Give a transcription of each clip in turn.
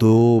2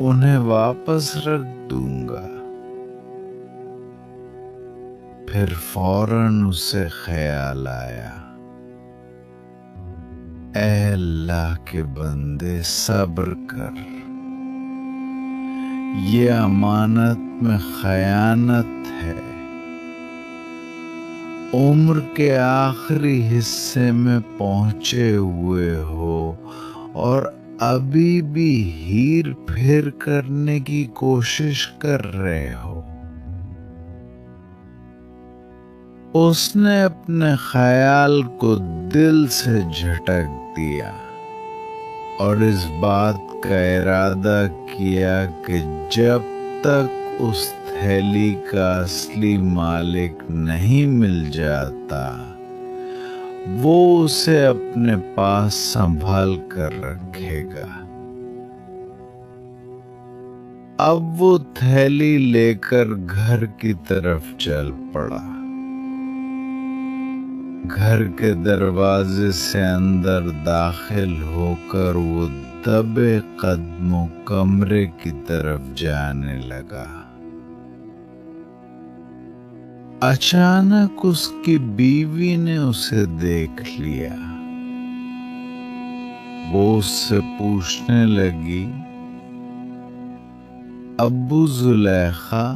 انہیں واپس رکھ دوں گا۔ پھر فوراً اسے خیال آیا، اے اللہ کے بندے صبر کر، یہ امانت میں خیانت ہے۔ عمر کے آخری حصے میں پہنچے ہوئے ہو اور ابھی بھی ہیر پھیر کرنے کی کوشش کر رہے ہو۔ اس نے اپنے خیال کو دل سے جھٹک دیا اور اس بات کا ارادہ کیا کہ جب تک اس تھیلی کا اصلی مالک نہیں مل جاتا وہ اسے اپنے پاس سنبھال کر رکھے گا۔ اب وہ تھیلی لے کر گھر کی طرف چل پڑا۔ گھر کے دروازے سے اندر داخل ہو کر وہ دبے قدموں کمرے کی طرف جانے لگا۔ اچانک اس کی بیوی نے اسے دیکھ لیا۔ وہ اس سے پوچھنے لگی، ابو زلیخا،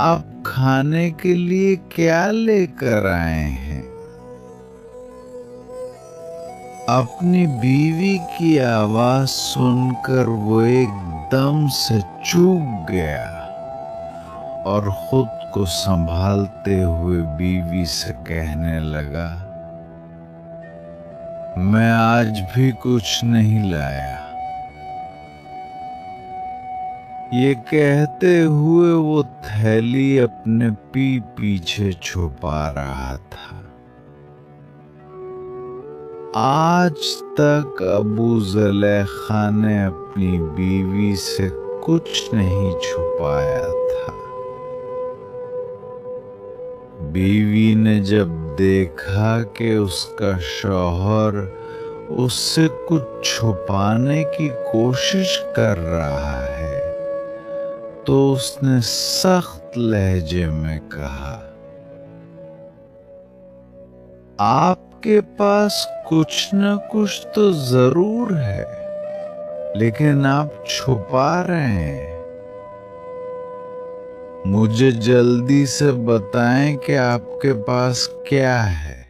آپ کھانے کے لیے کیا لے کر آئے ہیں؟ اپنی بیوی کی آواز سن کر وہ ایک دم سے چوک گیا اور خود کو سنبھالتے ہوئے بیوی سے کہنے لگا، میں آج بھی کچھ نہیں لایا۔ یہ کہتے ہوئے وہ تھیلی اپنے پیچھے چھپا رہا تھا۔ آج تک ابو زلیخا نے اپنی بیوی سے کچھ نہیں چھپایا تھا۔ بیوی نے جب دیکھا کہ اس کا شوہر اس سے کچھ چھپانے کی کوشش کر رہا ہے تو اس نے سخت لہجے میں کہا، آپ کے پاس کچھ نہ کچھ تو ضرور ہے، لیکن آپ چھپا رہے ہیں۔ مجھے جلدی سے بتائیں کہ آپ کے پاس کیا ہے۔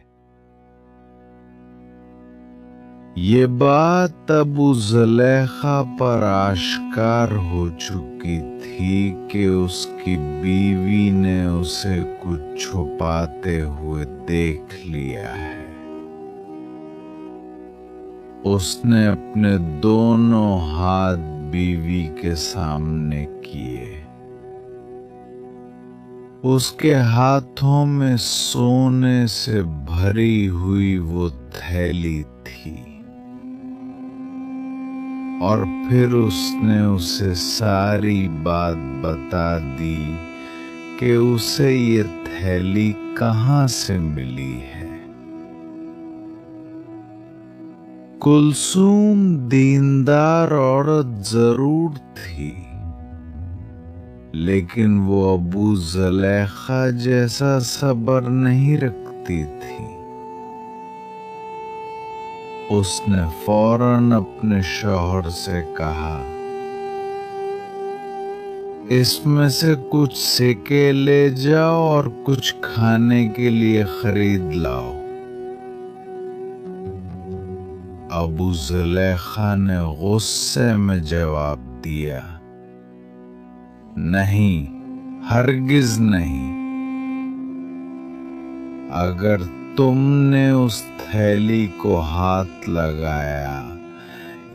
یہ بات ابو زلیخا پر آشکار ہو چکی تھی کہ اس کی بیوی نے اسے کچھ چھپاتے ہوئے دیکھ لیا ہے۔ اس نے اپنے دونوں ہاتھ بیوی کے سامنے کیے۔ اس کے ہاتھوں میں سونے سے بھری ہوئی وہ تھیلی تھی، اور پھر اس نے اسے ساری بات بتا دی کہ اسے یہ تھیلی کہاں سے ملی ہے۔ کلثوم دیندار عورت ضرور تھی، لیکن وہ ابو زلیخا جیسا صبر نہیں رکھتی تھی۔ اس نے فوراً اپنے شوہر سے کہا، اس میں سے کچھ سکے لے جاؤ اور کچھ کھانے کے لیے خرید لاؤ۔ ابو زلیخا نے غصے میں جواب دیا، نہیں، ہرگز نہیں۔ اگر تم نے اس تھیلی کو ہاتھ لگایا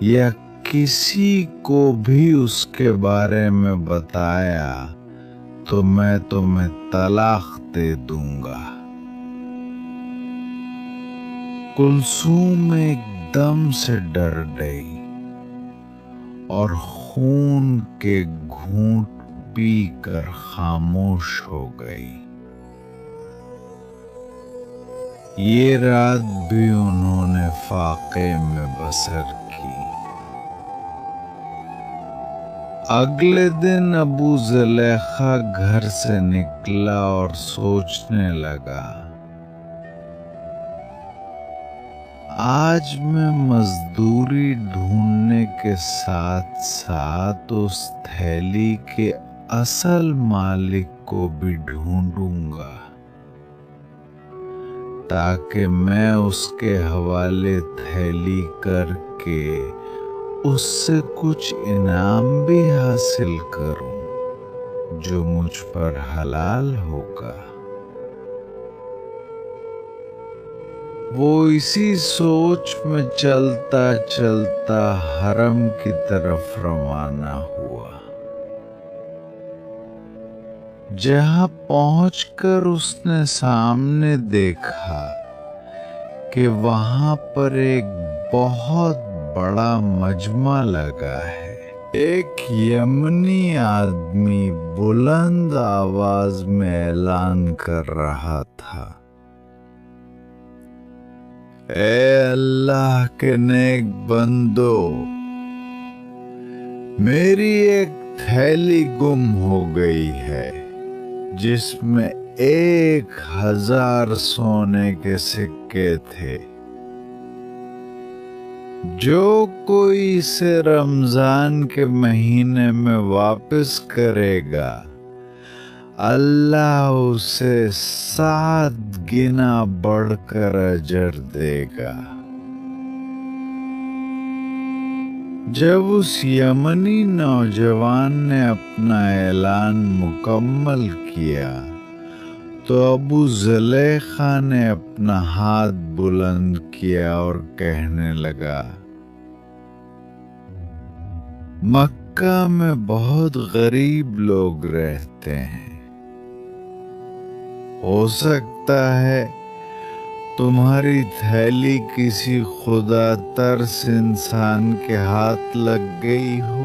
یا کسی کو بھی اس کے بارے میں بتایا تو میں تمہیں طلاق دے دوں گا۔ کلثوم ایک دم سے ڈر گئی اور خون کے گھونٹ پی کر خاموش ہو گئی۔ یہ رات بھی انہوں نے فاقے میں بسر کی۔ اگلے دن ابو زلیخا گھر سے نکلا اور سوچنے لگا، آج میں مزدوری ڈھونڈنے کے ساتھ ساتھ اس تھیلی کے اصل مالک کو بھی ڈھونڈوں گا تاکہ میں اس کے حوالے تھیلی کر کے اس سے کچھ انعام بھی حاصل کروں جو مجھ پر حلال ہوگا۔ وہ اسی سوچ میں چلتا چلتا حرم کی طرف روانہ ہوا۔ جہاں پہنچ کر اس نے سامنے دیکھا کہ وہاں پر ایک بہت بڑا مجمع لگا ہے۔ ایک یمنی آدمی بلند آواز میں اعلان کر رہا تھا، اے اللہ کے نیک بندو، میری ایک تھیلی گم ہو گئی ہے جس میں 1000 سونے کے سکے تھے۔ جو کوئی اسے رمضان کے مہینے میں واپس کرے گا اللہ اسے 7 گنا بڑھ کر اجر دے گا۔ جب اس یمنی نوجوان نے اپنا اعلان مکمل کیا تو ابو زلیخا نے اپنا ہاتھ بلند کیا اور کہنے لگا، مکہ میں بہت غریب لوگ رہتے ہیں، ہو سکتا ہے تمہاری تھیلی کسی خدا ترس انسان کے ہاتھ لگ گئی ہو۔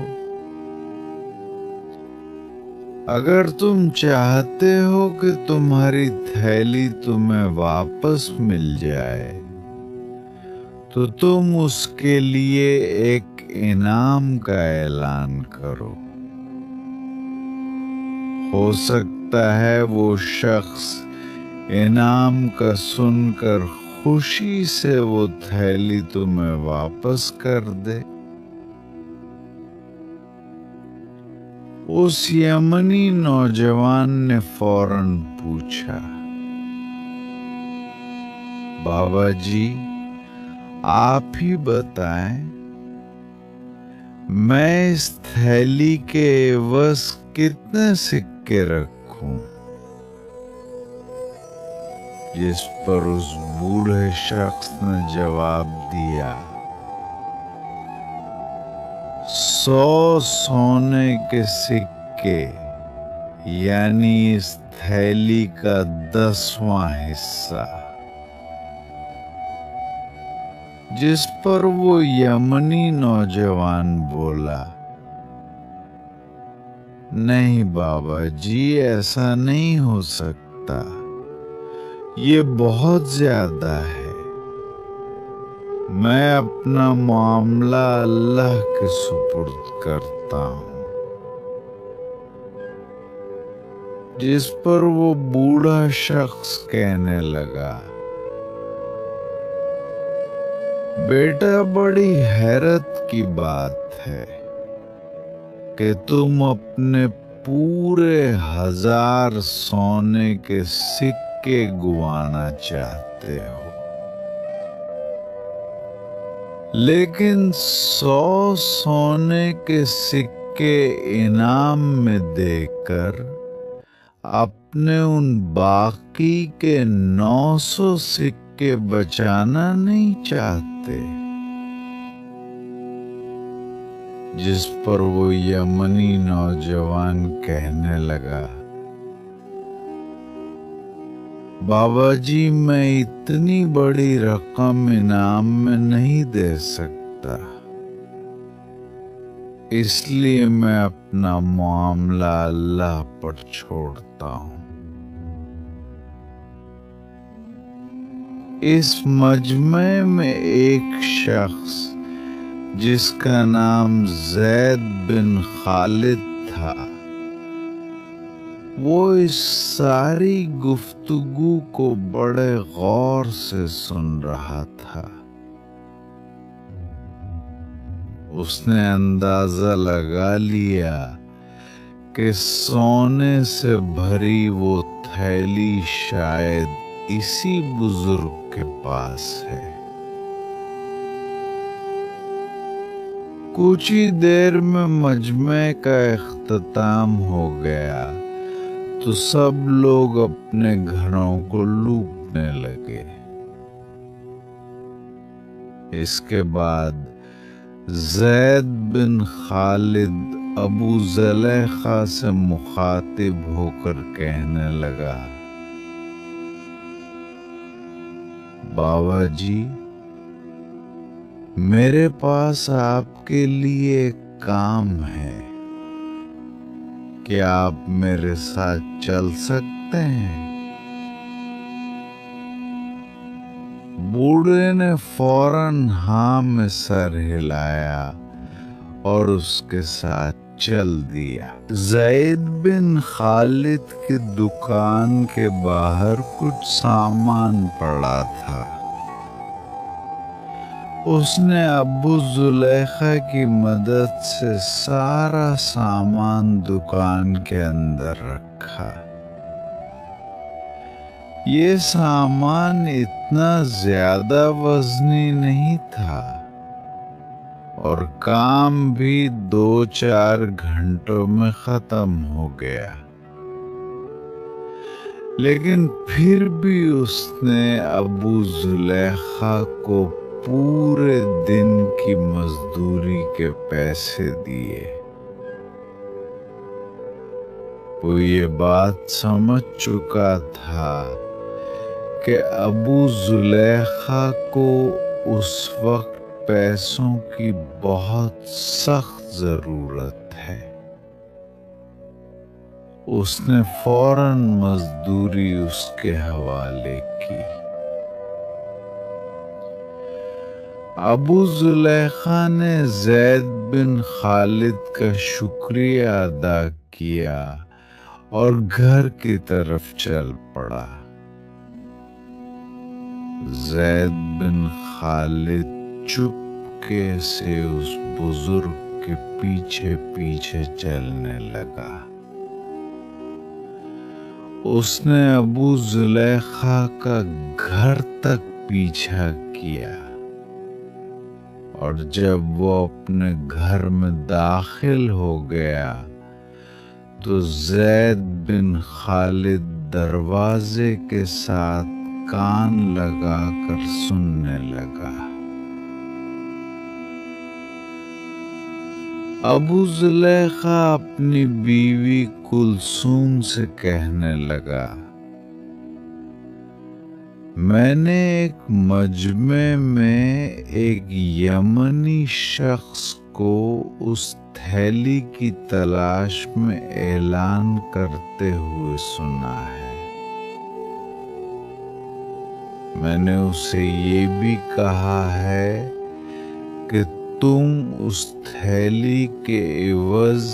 اگر تم چاہتے ہو کہ تمہاری تھیلی تمہیں واپس مل جائے تو تم اس کے لیے ایک انعام کا اعلان کرو۔ ہو سکتا ہے وہ شخص انعام کا سن کر خوشی سے وہ تھیلی تمہیں واپس کر دے۔ اس یمنی نوجوان نے فوراً پوچھا، بابا جی آپ ہی بتائیں، میں اس تھیلی کے عوض کتنے سکے رکھوں؟ جس پر اس بوڑھے شخص نے جواب دیا، 100 سونے کے سکے، یعنی اس تھیلی کا 10واں حصہ۔ جس پر وہ یمنی نوجوان بولا، نہیں بابا جی ایسا نہیں ہو سکتا، یہ بہت زیادہ ہے، میں اپنا معاملہ اللہ کے سپرد کرتا ہوں۔ جس پر وہ بوڑھا شخص کہنے لگا، بیٹا بڑی حیرت کی بات ہے کہ تم اپنے پورے 1000 سونے کے سکے گوانا چاہتے ہو، لیکن 100 سونے کے سکے انعام میں دے کر اپنے ان باقی کے 900 سکے بچانا نہیں چاہتے۔ جس پر وہ یمنی نوجوان کہنے لگا، بابا جی میں اتنی بڑی رقم انعام میں نہیں دے سکتا، اس لیے میں اپنا معاملہ اللہ پر چھوڑتا ہوں۔ اس مجمع میں ایک شخص جس کا نام زید بن خالد تھا، وہ اس ساری گفتگو کو بڑے غور سے سن رہا تھا۔ اس نے اندازہ لگا لیا کہ سونے سے بھری وہ تھیلی شاید اسی بزرگ کے پاس ہے۔ کچھ ہی دیر میں مجمع کا اختتام ہو گیا تو سب لوگ اپنے گھروں کو لوٹنے لگے۔ اس کے بعد زید بن خالد ابو زلیخا سے مخاطب ہو کر کہنے لگا، بابا جی، میرے پاس آپ کے لیے ایک کام ہے، کیا آپ میرے ساتھ چل سکتے ہیں؟ بوڑھے نے فوراً ہاں میں سر ہلایا اور اس کے ساتھ چل دیا۔ زید بن خالد کی دکان کے باہر کچھ سامان پڑا تھا۔ اس نے ابو زلیخا کی مدد سے سارا سامان دکان کے اندر رکھا۔ یہ سامان اتنا زیادہ وزنی نہیں تھا اور کام بھی 2-4 گھنٹوں میں ختم ہو گیا، لیکن پھر بھی اس نے ابو زلیخا کو پورے دن کی مزدوری کے پیسے دیے۔ وہ یہ بات سمجھ چکا تھا کہ ابو زلیخا کو اس وقت پیسوں کی بہت سخت ضرورت ہے۔ اس نے فوراً مزدوری اس کے حوالے کی۔ ابو زلیخا نے زید بن خالد کا شکریہ ادا کیا اور گھر کی طرف چل پڑا۔ زید بن خالد چپکے سے اس بزرگ کے پیچھے پیچھے چلنے لگا۔ اس نے ابو زلیخا کا گھر تک پیچھا کیا اور جب وہ اپنے گھر میں داخل ہو گیا تو زید بن خالد دروازے کے ساتھ کان لگا کر سننے لگا۔ ابو زلیخا اپنی بیوی کلثوم سے کہنے لگا، میں نے ایک مجمع میں ایک یمنی شخص کو اس تھیلی کی تلاش میں اعلان کرتے ہوئے سنا ہے۔ میں نے اسے یہ بھی کہا ہے کہ تم اس تھیلی کے عوض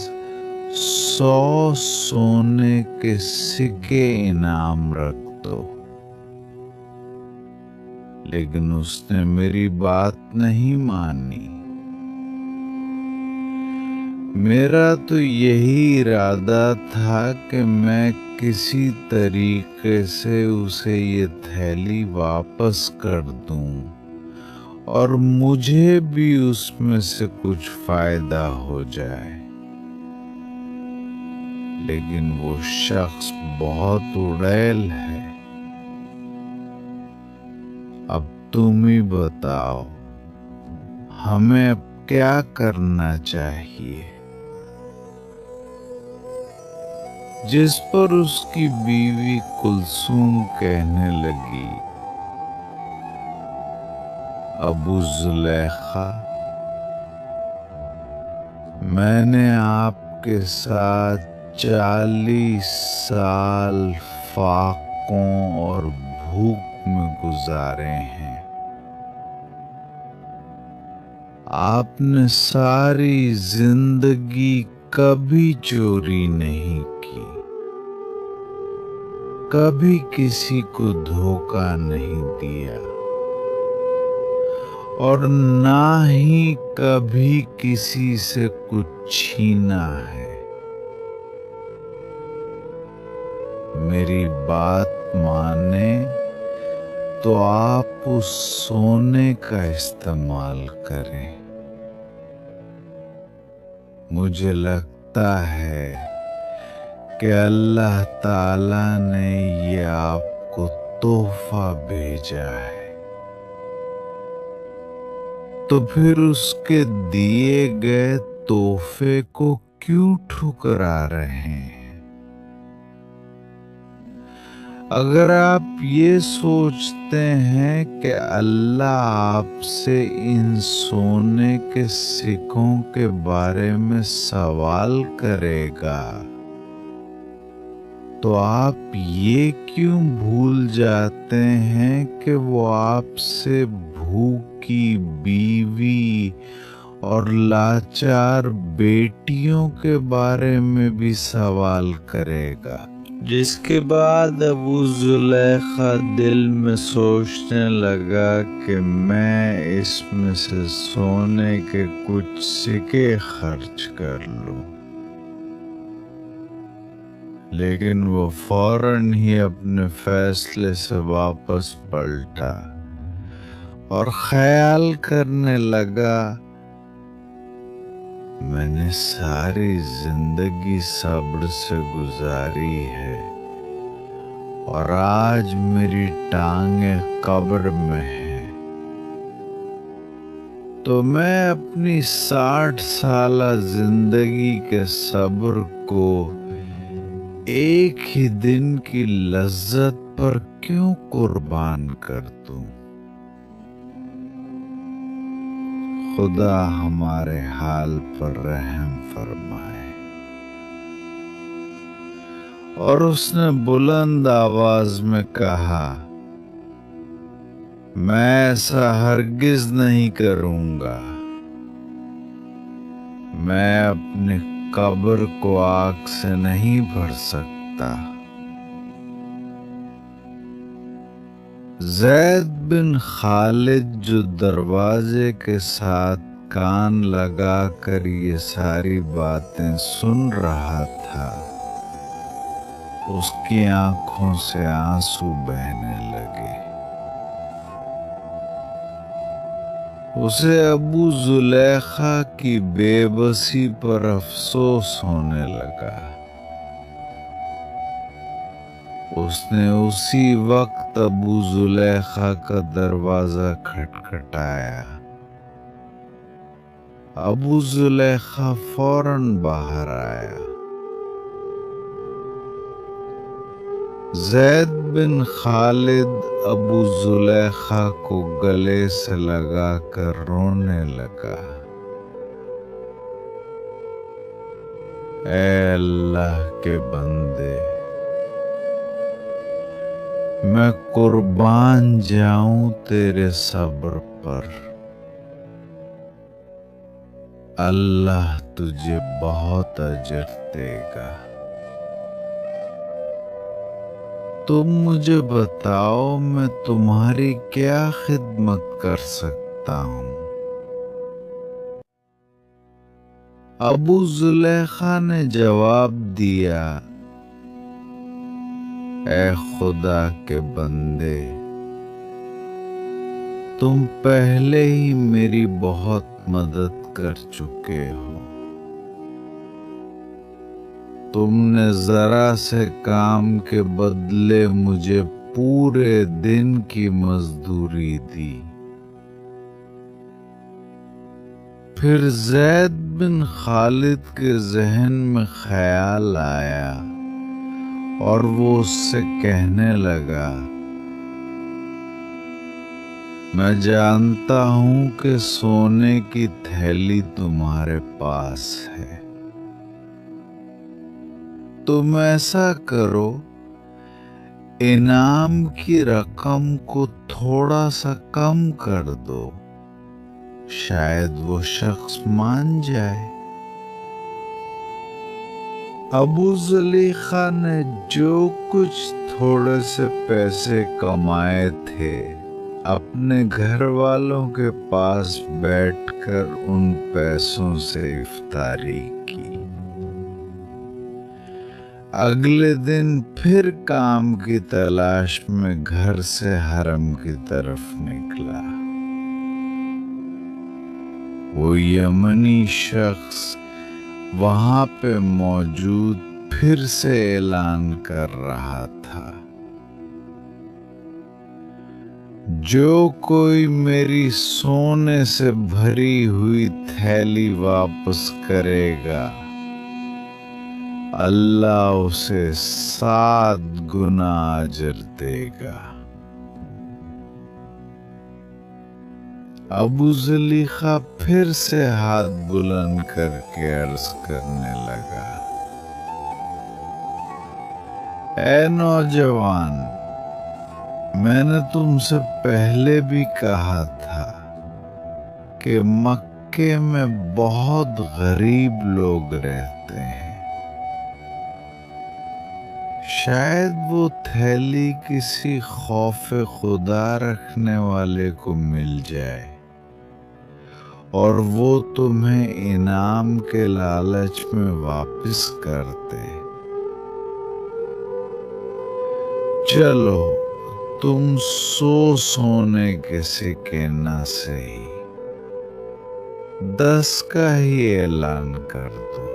100 سونے کے سکے انعام رکھ دو، لیکن اس نے میری بات نہیں مانی۔ میرا تو یہی ارادہ تھا کہ میں کسی طریقے سے اسے یہ تھیلی واپس کر دوں اور مجھے بھی اس میں سے کچھ فائدہ ہو جائے، لیکن وہ شخص بہت اڑیل ہے۔ اب تم ہی بتاؤ، ہمیں اب کیا کرنا چاہیے؟ جس پر اس کی بیوی کلثوم کہنے لگی، ابو زلیخا، میں نے آپ کے ساتھ 40 سال فاقوں اور بھوک میں گزارے ہیں۔ آپ نے ساری زندگی کبھی چوری نہیں کی، کبھی کسی کو دھوکہ نہیں دیا، اور نہ ہی کبھی کسی سے کچھ چھینا ہے۔ میری بات مانیں تو آپ اس سونے کا استعمال کریں۔ مجھے لگتا ہے کہ اللہ تعالیٰ نے یہ آپ کو تحفہ بھیجا ہے، تو پھر اس کے دیے گئے تحفے کو کیوں ٹھکرا رہے ہیں؟ اگر آپ یہ سوچتے ہیں کہ اللہ آپ سے ان سونے کے سکوں کے بارے میں سوال کرے گا، تو آپ یہ کیوں بھول جاتے ہیں کہ وہ آپ سے بھوکی بیوی اور لاچار بیٹیوں کے بارے میں بھی سوال کرے گا؟ جس کے بعد ابو زلیخا دل میں سوچنے لگا کہ میں اس میں سے سونے کے کچھ سکے خرچ کر لوں، لیکن وہ فوراً ہی اپنے فیصلے سے واپس پلٹا اور خیال کرنے لگا، میں نے ساری زندگی صبر سے گزاری ہے، اور آج میری ٹانگیں قبر میں ہیں، تو میں اپنی 60 سالہ زندگی کے صبر کو ایک ہی دن کی لذت پر کیوں قربان کر دوں؟ خدا ہمارے حال پر رحم فرمائے۔ اور اس نے بلند آواز میں کہا، میں ایسا ہرگز نہیں کروں گا، میں اپنی قبر کو آگ سے نہیں بھر سکتا۔ زید بن خالد جو دروازے کے ساتھ کان لگا کر یہ ساری باتیں سن رہا تھا، اس کی آنکھوں سے آنسو بہنے لگے۔ اسے ابو زلیخا کی بے بسی پر افسوس ہونے لگا۔ اس نے اسی وقت ابو زلیخا کا دروازہ کھٹکھٹایا۔ ابو زلیخا فوراً باہر آیا۔ زید بن خالد ابو زلیخا کو گلے سے لگا کر رونے لگا، اے اللہ کے بندے، میں قربان جاؤں تیرے صبر پر، اللہ تجھے بہت اجر دے گا۔ تم مجھے بتاؤ میں تمہاری کیا خدمت کر سکتا ہوں؟ ابو زلیخا نے جواب دیا، اے خدا کے بندے، تم پہلے ہی میری بہت مدد کر چکے ہو۔ تم نے ذرا سے کام کے بدلے مجھے پورے دن کی مزدوری دی۔ پھر زید بن خالد کے ذہن میں خیال آیا اور وہ اس سے کہنے لگا، میں جانتا ہوں کہ سونے کی تھیلی تمہارے پاس ہے، تم ایسا کرو، انعام کی رقم کو تھوڑا سا کم کر دو، شاید وہ شخص مان جائے۔ ابو زلیخا نے جو کچھ تھوڑے سے پیسے کمائے تھے اپنے گھر والوں کے پاس بیٹھ کر ان پیسوں سے افطاری کی۔ اگلے دن پھر کام کی تلاش میں گھر سے حرم کی طرف نکلا۔ وہ یمنی شخص وہاں پہ موجود پھر سے اعلان کر رہا تھا، جو کوئی میری سونے سے بھری ہوئی تھیلی واپس کرے گا اللہ اسے 7 گنا اجر دے گا۔ ابو زلیخا پھر سے ہاتھ بلند کر کے عرض کرنے لگا، اے نوجوان، میں نے تم سے پہلے بھی کہا تھا کہ مکے میں بہت غریب لوگ رہتے ہیں، شاید وہ تھیلی کسی خوف خدا رکھنے والے کو مل جائے اور وہ تمہیں انعام کے لالچ میں واپس کر دے۔ چلو تم 100 سونے کے سکے نہ سہی 10 کا ہی اعلان کر دو۔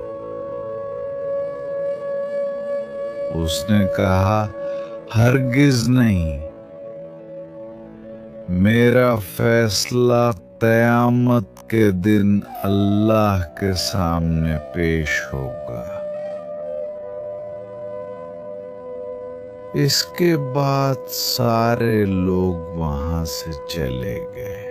اس نے کہا، ہرگز نہیں، میرا فیصلہ قیامت کے دن اللہ کے سامنے پیش ہوگا۔ اس کے بعد سارے لوگ وہاں سے چلے گئے۔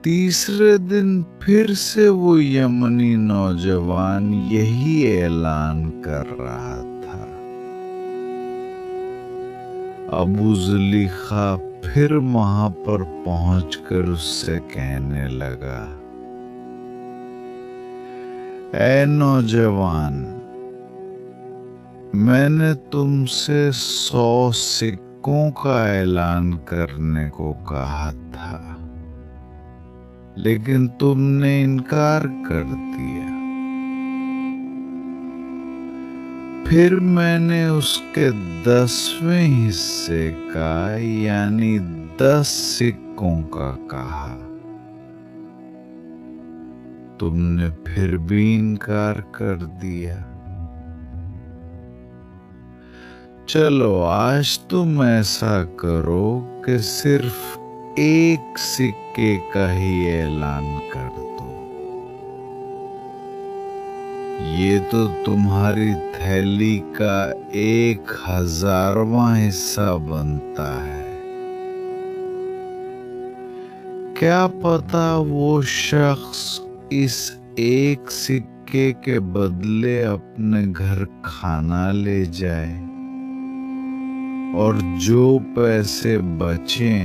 تیسرے دن پھر سے وہ یمنی نوجوان یہی اعلان کر رہا تھا۔ ابو زلیخا پھر وہاں پر پہنچ کر اس سے کہنے لگا، اے نوجوان، میں نے تم سے 100 سکوں کا اعلان کرنے کو کہا تھا، لیکن تم نے انکار کر دیا۔ پھر میں نے اس کے 10ویں حصے کا یعنی 10 سکوں کا کہا، تم نے پھر بھی انکار کر دیا۔ چلو آج تم ایسا کرو کہ صرف 1 سکے کا ہی اعلان کر دو، یہ تو تمہاری تھیلی کا 1000واں حصہ بنتا ہے۔ کیا پتا وہ شخص اس 1 سکے کے بدلے اپنے گھر کھانا لے جائے اور جو پیسے بچیں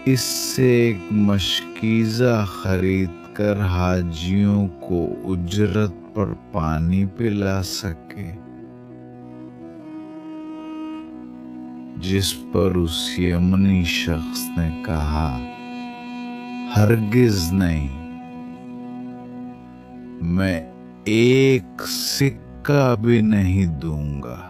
اس سے ایک مشکیزہ خرید کر حاجیوں کو اجرت پر پانی پلا سکے۔ جس پر اس یمنی شخص نے کہا، ہرگز نہیں، میں 1 سکہ بھی نہیں دوں گا،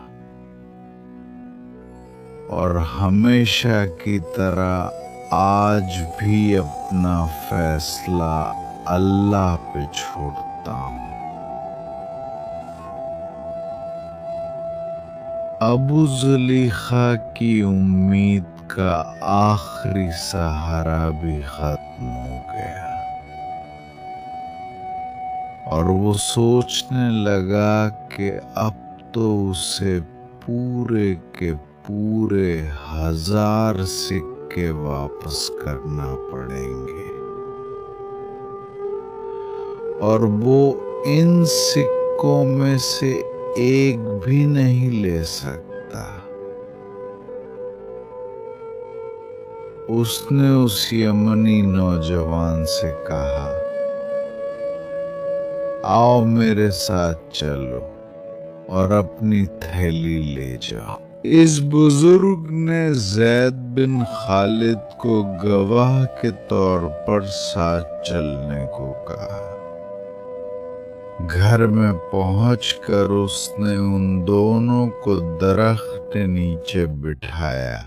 اور ہمیشہ کی طرح آج بھی اپنا فیصلہ اللہ پہ چھوڑتا ہوں۔ ابو زلیخا کی امید کا آخری سہارا بھی ختم ہو گیا اور وہ سوچنے لگا کہ اب تو اسے پورے کے پورے 1000 سکے واپس کرنا پڑیں گے، اور وہ ان سکوں میں سے ایک بھی نہیں لے سکتا۔ اس نے اس یمنی نوجوان سے کہا، آؤ میرے ساتھ چلو اور اپنی تھیلی لے جاؤ۔ اس بزرگ نے زید بن خالد کو گواہ کے طور پر ساتھ چلنے کو کہا۔ گھر میں پہنچ کر اس نے ان دونوں کو درخت کے نیچے بٹھایا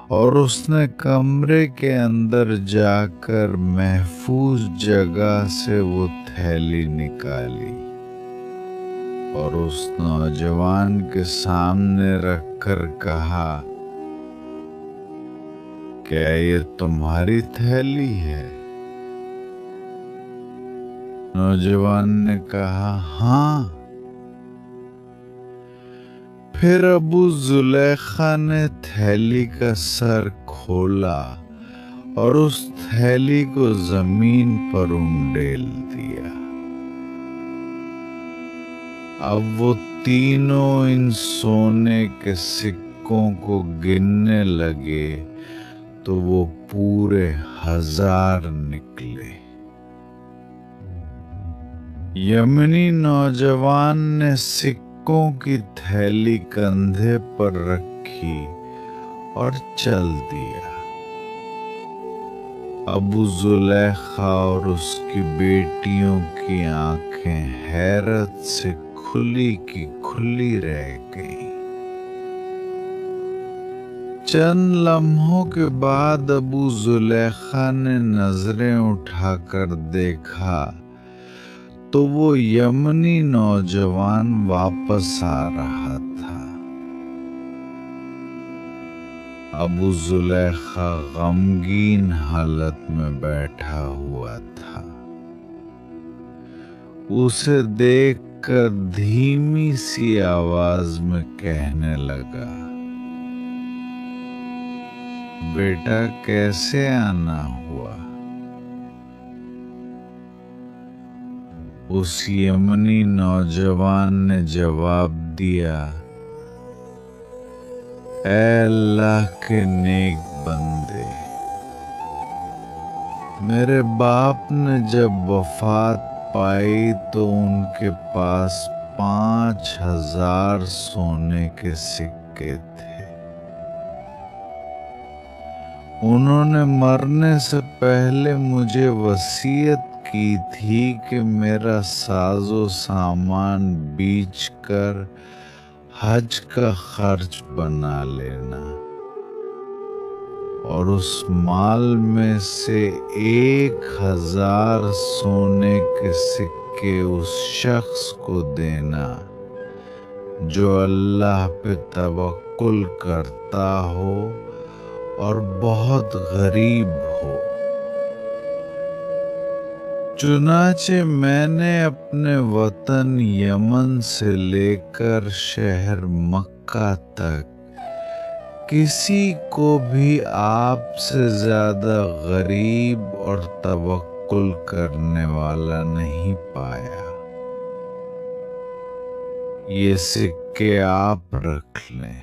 اور اس نے کمرے کے اندر جا کر محفوظ جگہ سے وہ تھیلی نکالی اور اس نوجوان کے سامنے رکھ کر کہا، کیا یہ تمہاری تھیلی ہے؟ نوجوان نے کہا، ہاں۔ پھر ابو زلیخا نے تھیلی کا سر کھولا اور اس تھیلی کو زمین پر انڈیل دیا۔ اب وہ تینوں ان سونے کے سکوں کو گننے لگے تو وہ پورے 1000 نکلے۔ یمنی نوجوان نے سکوں کی تھیلی کندھے پر رکھی اور چل دیا۔ ابو زلیخا اور اس کی بیٹیوں کی آنکھیں حیرت سے کھلی کی کھلی رہ گئیں۔ چند لمحوں کے بعد ابو زلیخا نے نظریں اٹھا کر دیکھا تو وہ یمنی نوجوان واپس آ رہا تھا۔ ابو زلیخا غمگین حالت میں بیٹھا ہوا تھا۔ اسے دیکھ کر دھیمی سی آواز میں کہنے لگا، بیٹا کیسے آنا ہوا؟ اس یمنی نوجوان نے جواب دیا، اے اللہ کے نیک بندے، میرے باپ نے جب وفات پائی تو ان کے پاس 5000 سونے کے سکے تھے۔ انہوں نے مرنے سے پہلے مجھے وصیت کی تھی کہ میرا ساز و سامان بیچ کر حج کا خرچ بنا لینا اور اس مال میں سے 1000 سونے کے سکے اس شخص کو دینا جو اللہ پہ توکل کرتا ہو اور بہت غریب ہو۔ چنانچہ میں نے اپنے وطن یمن سے لے کر شہر مکہ تک کسی کو بھی آپ سے زیادہ غریب اور توکل کرنے والا نہیں پایا۔ یہ سکے آپ رکھ لیں،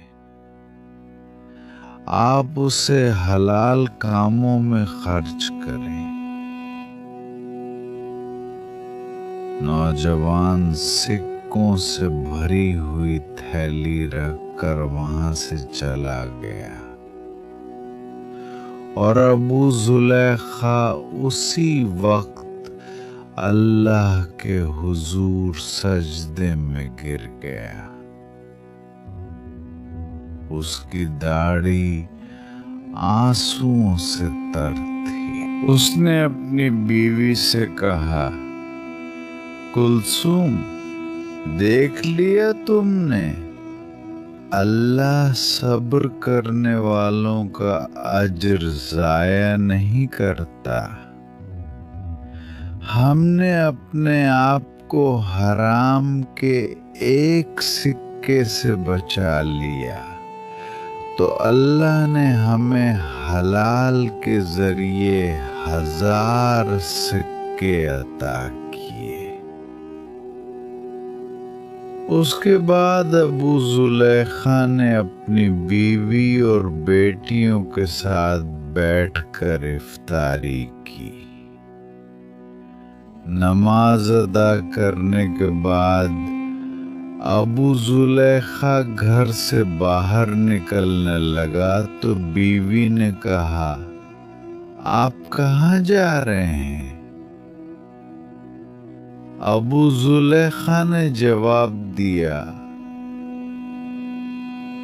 آپ اسے حلال کاموں میں خرچ کریں۔ نوجوان سکوں سے بھری ہوئی تھیلی رکھ کر وہاں سے چلا گیا اور ابو زلیخا اسی وقت اللہ کے حضور سجدے میں گر گیا۔ اس کی داڑھی آنسوؤں سے تر تھی۔ اس نے اپنی بیوی سے کہا، کلثوم، دیکھ لیا تم نے، اللہ صبر کرنے والوں کا اجر ضائع نہیں کرتا۔ ہم نے اپنے آپ کو حرام کے ایک سکے سے بچا لیا تو اللہ نے ہمیں حلال کے ذریعے 1000 سکے عطا کیے۔ اس کے بعد ابو زلیخا نے اپنی بیوی اور بیٹیوں کے ساتھ بیٹھ کر افطاری کی۔ نماز ادا کرنے کے بعد ابو زلیخا گھر سے باہر نکلنے لگا تو بیوی نے کہا، آپ کہاں جا رہے ہیں؟ ابو زلیخا نے جواب دیا،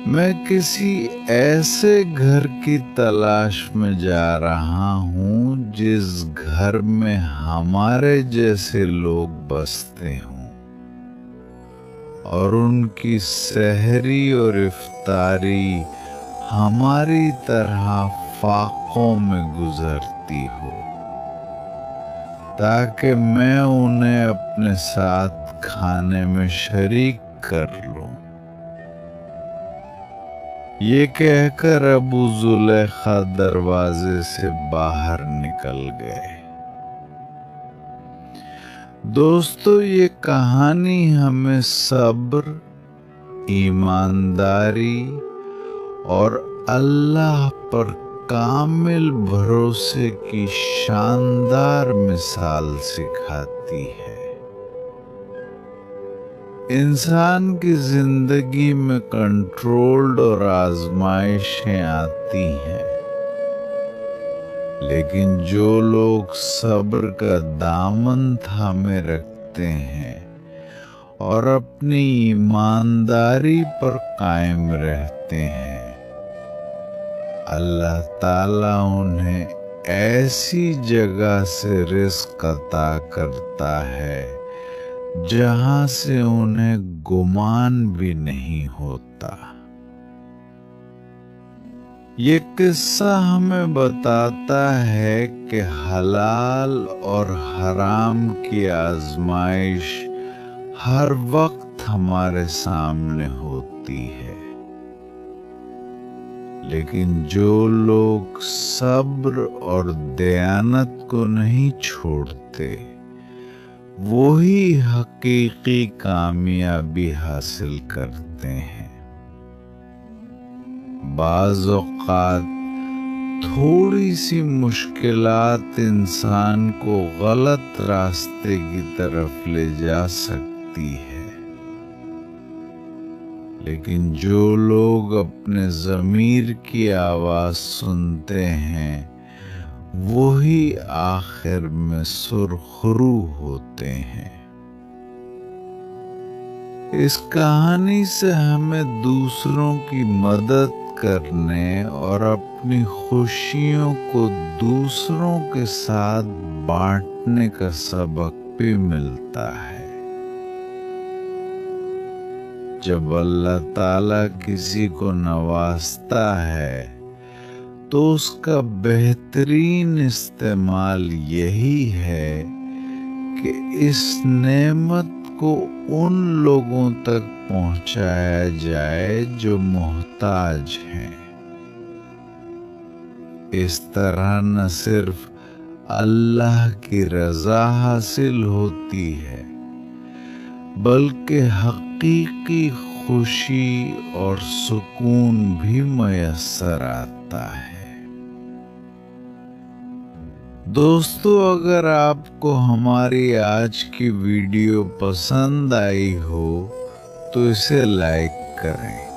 میں کسی ایسے گھر کی تلاش میں جا رہا ہوں جس گھر میں ہمارے جیسے لوگ بستے ہوں اور ان کی سحری اور افطاری ہماری طرح فاقوں میں گزرتی ہو، تاکہ میں انہیں اپنے ساتھ کھانے میں شریک کر لوں۔ یہ کہہ کر ابو زلیخا دروازے سے باہر نکل گئے۔ دوستو، یہ کہانی ہمیں صبر، ایمانداری اور اللہ پر کامل بھروسے کی شاندار مثال سکھاتی ہے۔ انسان کی زندگی میں کنٹرول اور آزمائشیں آتی ہیں، لیکن جو لوگ صبر کا دامن تھامے رکھتے ہیں اور اپنی ایمانداری پر قائم رہتے ہیں، اللہ تعالیٰ انہیں ایسی جگہ سے رزق عطا کرتا ہے جہاں سے انہیں گمان بھی نہیں ہوتا۔ یہ قصہ ہمیں بتاتا ہے کہ حلال اور حرام کی آزمائش ہر وقت ہمارے سامنے ہوتی ہے، لیکن جو لوگ صبر اور دیانت کو نہیں چھوڑتے وہی حقیقی کامیابی حاصل کرتے ہیں۔ بعض اوقات تھوڑی سی مشکلات انسان کو غلط راستے کی طرف لے جا سکتی ہے، لیکن جو لوگ اپنے ضمیر کی آواز سنتے ہیں وہی آخر میں سرخرو ہوتے ہیں۔ اس کہانی سے ہمیں دوسروں کی مدد کرنے اور اپنی خوشیوں کو دوسروں کے ساتھ بانٹنے کا سبق بھی ملتا ہے۔ جب اللہ تعالیٰ کسی کو نوازتا ہے تو اس کا بہترین استعمال یہی ہے کہ اس نعمت کو ان لوگوں تک پہنچایا جائے جو محتاج ہیں۔ اس طرح نہ صرف اللہ کی رضا حاصل ہوتی ہے بلکہ حقیقی خوشی اور سکون بھی میسر آتا ہے۔ دوستو، اگر آپ کو ہماری آج کی ویڈیو پسند آئی ہو تو اسے لائک کریں۔